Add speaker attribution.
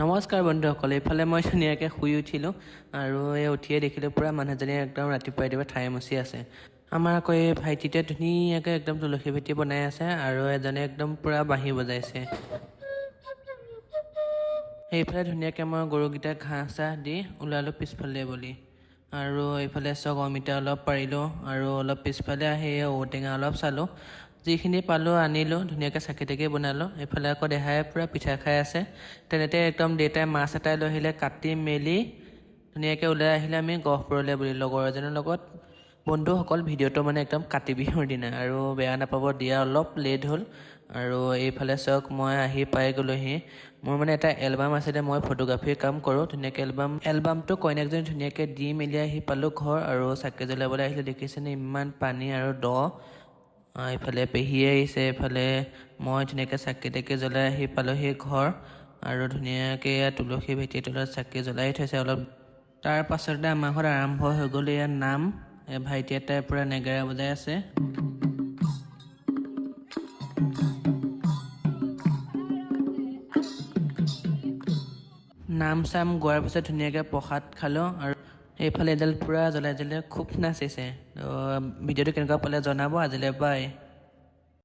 Speaker 1: নমস্কাৰ বন্ধুসকল, এইফালে মই ধুনীয়াকৈ শুই উঠিলোঁ আৰু এই উঠিয়ে দেখিলোঁ পূৰা মানুহজনী একদম ৰাতিপুৱাই ঠাই মচি আছে। আমাৰ আকৌ এই ভাইটিটোৱে ধুনীয়াকৈ একদম তুলসী ভেটি বনাই আছে আৰু এজনে একদম পূৰা বাঁহী বজাইছে। সেইফালে ধুনীয়াকৈ মই গৰুকেইটাক ঘাঁহ চাহ দি ওলালোঁ পিছফালে বুলি। আৰু এইফালে চক অমিতা অলপ পাৰিলোঁ আৰু অলপ পিছফালে আহি ঔটেঙা অলপ চালোঁ। যিখিনি পালোঁ আনিলোঁ, ধুনীয়াকৈ চাকি তাকি বনালোঁ। এইফালে আকৌ দেহাই পূৰা পিঠা খাই আছে। তেনেতে একদম দেউতাই মাছ এটাই লৈ আহিলে, কাটি মেলি ধুনীয়াকৈ ওলাই আহিলে আমি গহপুৰলৈ বুলি লগৰ এজনৰ লগত। বন্ধুসকল, ভিডিঅ'টো মানে একদম কাতি বিহুৰ দিনা আৰু বেয়া নাপাব, দিয়া অলপ লেট হ'ল। আৰু এইফালে চাওক, মই আহি পাই গ'লোহি। মোৰ মানে এটা এলবাম আছিলে, মই ফটোগ্ৰাফীৰ কাম কৰোঁ। ধুনীয়াকৈ এলবামটো কইনাকজনী ধুনীয়াকৈ দি মেলি আহি পালোঁ ঘৰ আৰু চাকি জ্বলাবলৈ আহিছিলোঁ। দেখিছেনে ইমান পানী আৰু দ। এইফালে পেহীয়ে আহিছে, এইফালে মই ধুনীয়াকৈ চাকি তাকি জ্বলাই আহি পালোঁহি ঘৰ আৰু ধুনীয়াকৈ ইয়াত তুলসী ভেটিৰ তলত চাকি জ্বলাই থৈছে অলপ। তাৰ পাছতে আমাৰ ঘৰত আৰম্ভ হৈ গ'ল ইয়াত নাম। ভাইটি এটাই পূৰা নেগেৰা বজাই আছে। নাম চাম গোৱাৰ পিছত ধুনীয়াকৈ প্ৰসাদ খালোঁ আৰু এইফালে এডাল পূৰা জ্বলাই খুব নাচিছে। ভিডিঅ'টো কেনেকুৱা পালে জনাব। আজিলৈ বাই।